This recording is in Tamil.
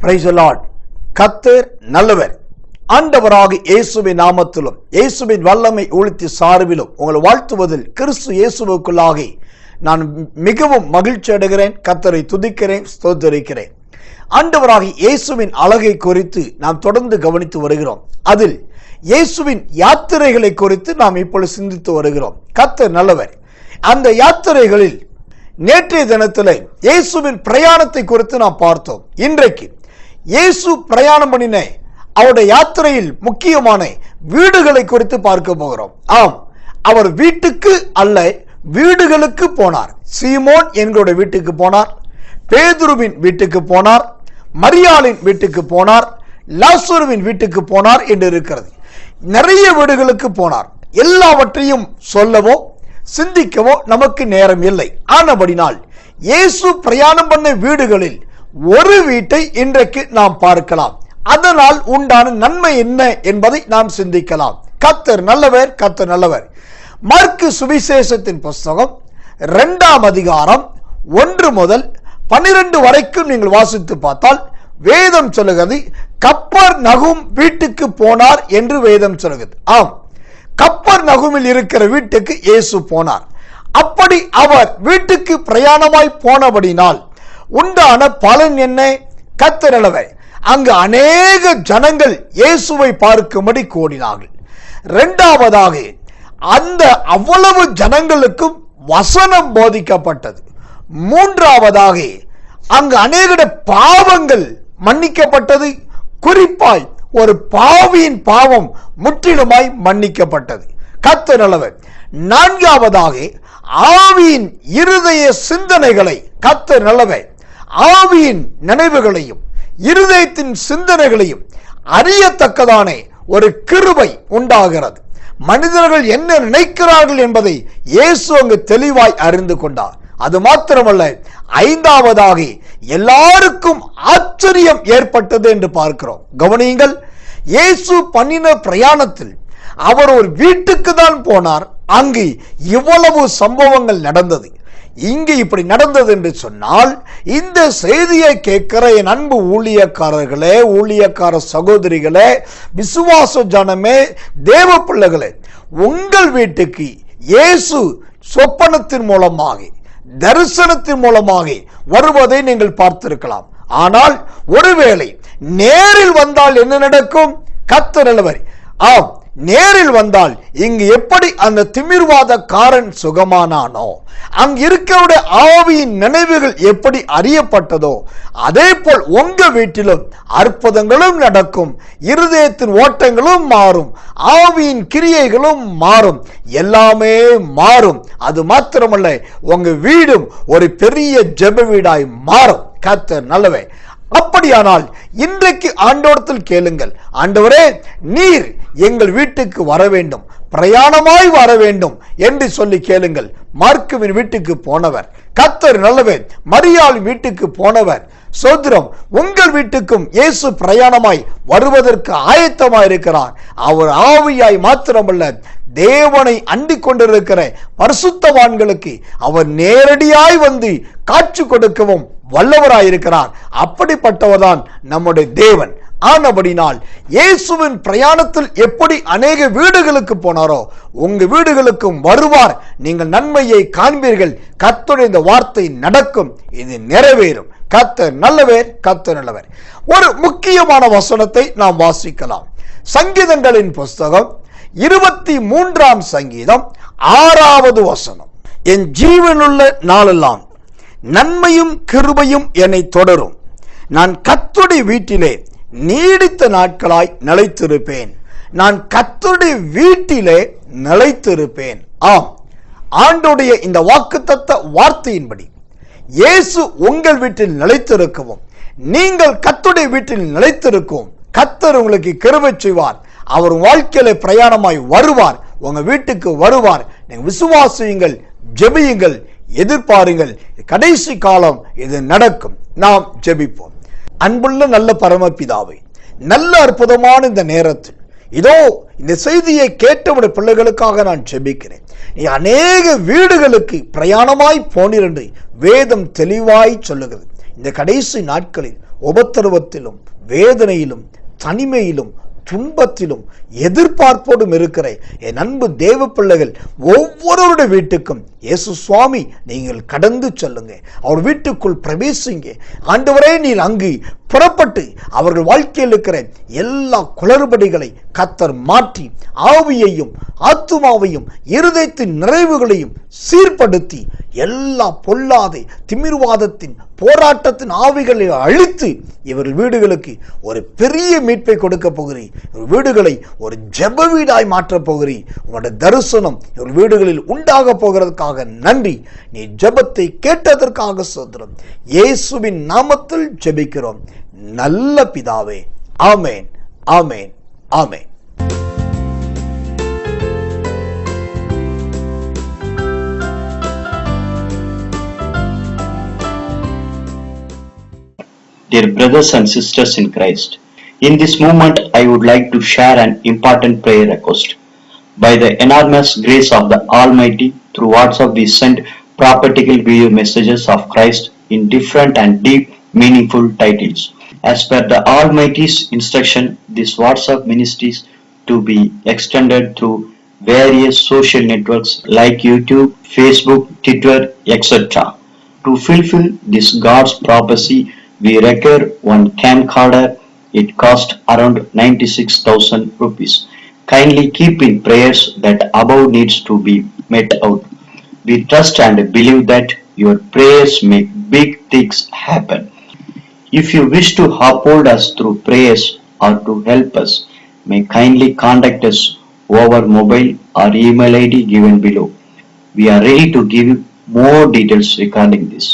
Praise the Lord. கர்த்தர் நல்லவர். ஆண்டவராக இயேசுவின் நாமத்திலும் இயேசுவின் வல்லமை ஊழிய சார்பிலும் உங்களை வாழ்த்துவதில் கிறிஸ்து இயேசுவுக்குள்ளாக நான் மிகவும் மகிழ்ச்சி அடைகிறேன். கர்த்தரை துதிக்கிறேன், ஸ்தோத்திரிக்கிறேன். ஆண்டவராக இயேசுவின் அழகை குறித்து நாம் தொடர்ந்து கவனித்து வருகிறோம். அதில் இயேசுவின் யாத்திரைகளை குறித்து நாம் இப்பொழுது சிந்தித்து வருகிறோம். கர்த்தர் நல்லவர். அந்த யாத்திரைகளில் நேற்றைய தினத்தில் இயேசுவின் பிரயாணத்தை குறித்து நாம் பார்த்தோம். இன்றைக்கு இயேசு பிரயாணம் பண்ணின அவருடைய யாத்திரையில் முக்கியமான வீடுகளை குறித்து பார்க்க போகிறோம். ஆம், அவர் வீட்டுக்கு அல்ல, வீடுகளுக்கு போனார். சீமோன் என்கிற வீட்டுக்கு போனார், பேதுருவின் வீட்டுக்கு போனார், மரியாளின் வீட்டுக்கு போனார், லாசருவின் வீட்டுக்கு போனார் என்று இருக்கிறது. நிறைய வீடுகளுக்கு போனார். எல்லாவற்றையும் சொல்லவோ சிந்திக்கவோ நமக்கு நேரம் இல்லை. ஆனபடினால் இயேசு பிரயாணம் பண்ண வீடுகளில் ஒரு வீட்டை இன்றைக்கு நாம் பார்க்கலாம். அதனால் உண்டான நன்மை என்ன என்பதை நாம் சிந்திக்கலாம். கர்த்தர் நல்லவர், கர்த்தர் நல்லவர். மார்க்கு சுவிசேஷத்தின் புஸ்தகம் 2ஆம் அதிகாரம் 1 முதல் 12 வரைக்கும் நீங்கள் வாசித்து பார்த்தால் வேதம் சொல்லுகிறது, கப்பர்நகூம் வீட்டுக்கு போனார் என்று வேதம் சொல்லுகிறது. ஆம், கப்பர்நகூமில் இருக்கிற வீட்டுக்கு இயேசு போனார். அப்படி அவர் வீட்டுக்கு பிரயாணமாய் போனபடினால் உண்டான பலன் என்ன? கர்த்தர் நல்லவர். அங்கு அநேக ஜனங்கள் இயேசுவை பார்க்கும்படி கூடினார்கள். இரண்டாவதாக அந்த அவ்வளவு ஜனங்களுக்கும் வசனம் போதிக்கப்பட்டது. மூன்றாவதாக அங்கு அநேக பாவங்கள் மன்னிக்கப்பட்டது. குறிப்பாய் ஒரு பாவியின் பாவம் முற்றிலுமாய் மன்னிக்கப்பட்டது. கர்த்தர் நல்லவர். நான்காவதாக ஆவியின் இருதய சிந்தனைகளை, கர்த்தர் நல்லவர், ஆவியின் நினைவுகளையும் இருதயத்தின் சிந்தனைகளையும் அறியத்தக்கதான ஒரு கிருபை உண்டாகிறது. மனிதர்கள் என்ன நினைக்கிறார்கள் என்பதை இயேசு அங்கு தெளிவாய் அறிந்து கொண்டார். அது மாத்திரமல்ல, ஐந்தாவதாக எல்லாருக்கும் ஆச்சரியம் ஏற்பட்டது என்று பார்க்கிறோம். கவனியுங்கள், இயேசு பண்ணின பிரயாணத்தில் அவர் ஒரு வீட்டுக்கு தான் போனார். அங்கு இவ்வளவு சம்பவங்கள் நடந்தது. இங்கு இப்படி நடந்தது என்று சொன்னால், இந்த செய்தியை கேட்கிற என் அன்பு ஊழியக்காரர்களே, ஊழியக்கார சகோதரிகளே, விசுவாச ஜனமே, தேவ பிள்ளைகளே, உங்கள் வீட்டுக்கு இயேசு சொப்பனத்தின் மூலமாக, தரிசனத்தின் மூலமாக வருவதை நீங்கள் பார்த்திருக்கலாம். ஆனால் ஒருவேளை நேரில் வந்தால் என்ன நடக்கும்? கர்த்தர் நல்லவர். ஆம், நேரில் வந்தால் இங்கு எப்படி அந்த திமிர்வாதக்காரன் சுகமானானோ, அங்கு இருக்கிற ஆவியின் நினைவுகள் எப்படி அறியப்பட்டதோ, அதே போல் உங்க வீட்டிலும் அற்புதங்களும் நடக்கும், இருதயத்தின் ஓட்டங்களும் மாறும், ஆவியின் கிரியைகளும் மாறும், எல்லாமே மாறும். அது மாத்திரமல்ல, உங்க வீடும் ஒரு பெரிய ஜெப வீடாய் மாறும். கர்த்தர் நல்லவர். அப்படியானால் இன்றைக்கு ஆண்டவரிடத்தில் கேளுங்கள், ஆண்டவரே, நீர் எங்கள் வீட்டுக்கு வர வேண்டும், பிரயாணமாய் வர வேண்டும் என்று சொல்லி கேளுங்கள். மார்க்குவின் வீட்டுக்கு போனவர் கர்த்தர் நல்லவர், மரியாள் வீட்டுக்கு போனவர் சோதரம், உங்கள் வீட்டுக்கும் இயேசு பிரயாணமாய் வருவதற்கு ஆயத்தமாய் இருக்கிறார். அவர் ஆவியாய் மாத்திரமல்ல, தேவனை அண்டிக் கொண்டிருக்கிற பரிசுத்தவான்களுக்கு அவர் நேரடியாய் வந்து காட்சி கொடுக்கவும் வல்லவராயிருக்கிறார். அப்படிப்பட்டவர்தான் நம்முடைய தேவன். ஆனபடினால் இயேசுவின் பிரயாணத்தில் எப்படி அநேக வீடுகளுக்கு போனாரோ, உங்க வீடுகளுக்கும் வருவார். நீங்கள் நன்மையை காண்பீர்கள். கர்த்தருடைய இந்த வார்த்தை நடக்கும், இது நிறைவேறும். கர்த்தர் நல்லவர், கர்த்தர் நல்லவர். ஒரு முக்கியமான வசனத்தை நாம் வாசிக்கலாம். சங்கீதங்களின் புஸ்தகம் 23ஆம் சங்கீதம் 6வது வசனம். என் ஜீவனுள்ள நாளெல்லாம் நன்மையும் கிருபையும் என்னை தொடரும். நான் கர்த்தருடைய வீட்டிலே நீடித்த நாட்களாய் நிலைத்திருப்பேன். நான் கர்த்தருடைய வீட்டிலே நிலைத்திருப்பேன். ஆம், ஆண்டவருடைய இந்த வாக்குத்தத்த வார்த்தையின்படி இயேசு உங்கள் வீட்டில் நிலைத்திருக்கவும், நீங்கள் கர்த்தருடைய வீட்டில் நிலைத்திருக்கவும் கர்த்தர் உங்களுக்கு கிருபை செய்வார். அவர் வாழ்க்கையில பிரயாணமாய் வருவார், உங்க வீட்டுக்கு வருவார். நீங்க விசுவாசியுங்கள், ஜெபியுங்கள், எதிர்பாருங்கள். கடைசி காலம் இது நடக்கும். நாம் ஜெபிப்போம். அன்புள்ள நல்ல பரமபிதாவே, நல்ல அற்புதமான இந்த நேரத்தில் இதோ இந்த செய்தியை கேட்டவுடைய பிள்ளைகளுக்காக நான் ஜெபிக்கிறேன். நீ அநேக வீடுகளுக்கு பிரயாணமாய் போனீர் என்று வேதம் தெளிவாய் சொல்லுகிறது. இந்த கடைசி நாட்களில் உபத்திரவத்திலும் வேதனையிலும் தனிமையிலும் துன்பத்திலும் எதிர்பார்ப்போடும் இருக்கிற என் அன்பு தேவ பிள்ளைகள் ஒவ்வொருவருடைய வீட்டுக்கும் இயேசு சுவாமி நீங்கள் கடந்து செல்லுங்க, அவர் வீட்டுக்குள் பிரவேசிங்க. ஆண்டவரே, நீர் அங்கு புறப்பட்டு அவர்கள் வாழ்க்கையில் இருக்கிற எல்லா குளறுபடிகளை கர்த்தர் மாற்றி ஆவியையும் ஆத்துமாவையும் இருதயத்தின் நிறைவுகளையும் சீர்படுத்தி எல்லா பொல்லாதை திமிர்வாதத்தின் போராட்டத்தின் ஆவிகளை அழித்து இவர்கள் வீடுகளுக்கு ஒரு பெரிய மீட்பை கொடுக்க போகிறீர். இவர் வீடுகளை ஒரு ஜெப வீடாய் மாற்றப் போகிறீர். உங்களுடைய தரிசனம் இவர் வீடுகளில் உண்டாக போகிறதுக்காக நன்றி. நீ ஜெபத்தை கேட்டதற்காக ஸ்தோத்திரம். இயேசுவின் நாமத்தில் ஜெபிக்கிறோம் நல்ல பிதாவே. ஆமென், ஆமென், ஆமென். Dear brothers and sisters in Christ, in this moment I would like to share an important prayer request. By the enormous grace of the Almighty, through WhatsApp we send prophetical video messages of Christ in different and deep meaningful titles. As per the Almighty's instruction, this WhatsApp ministries to be extended through various social networks like YouTube, Facebook, Twitter, etc. To fulfill this God's prophecy, we require one camcorder. It cost around 96,000 rupees. Kindly keep in prayers that above needs to be met out. We trust and believe that your prayers make big things happen. If you wish to uphold us through prayers or to help us, may kindly contact us over mobile or email ID given below. We are ready to give you more details regarding this.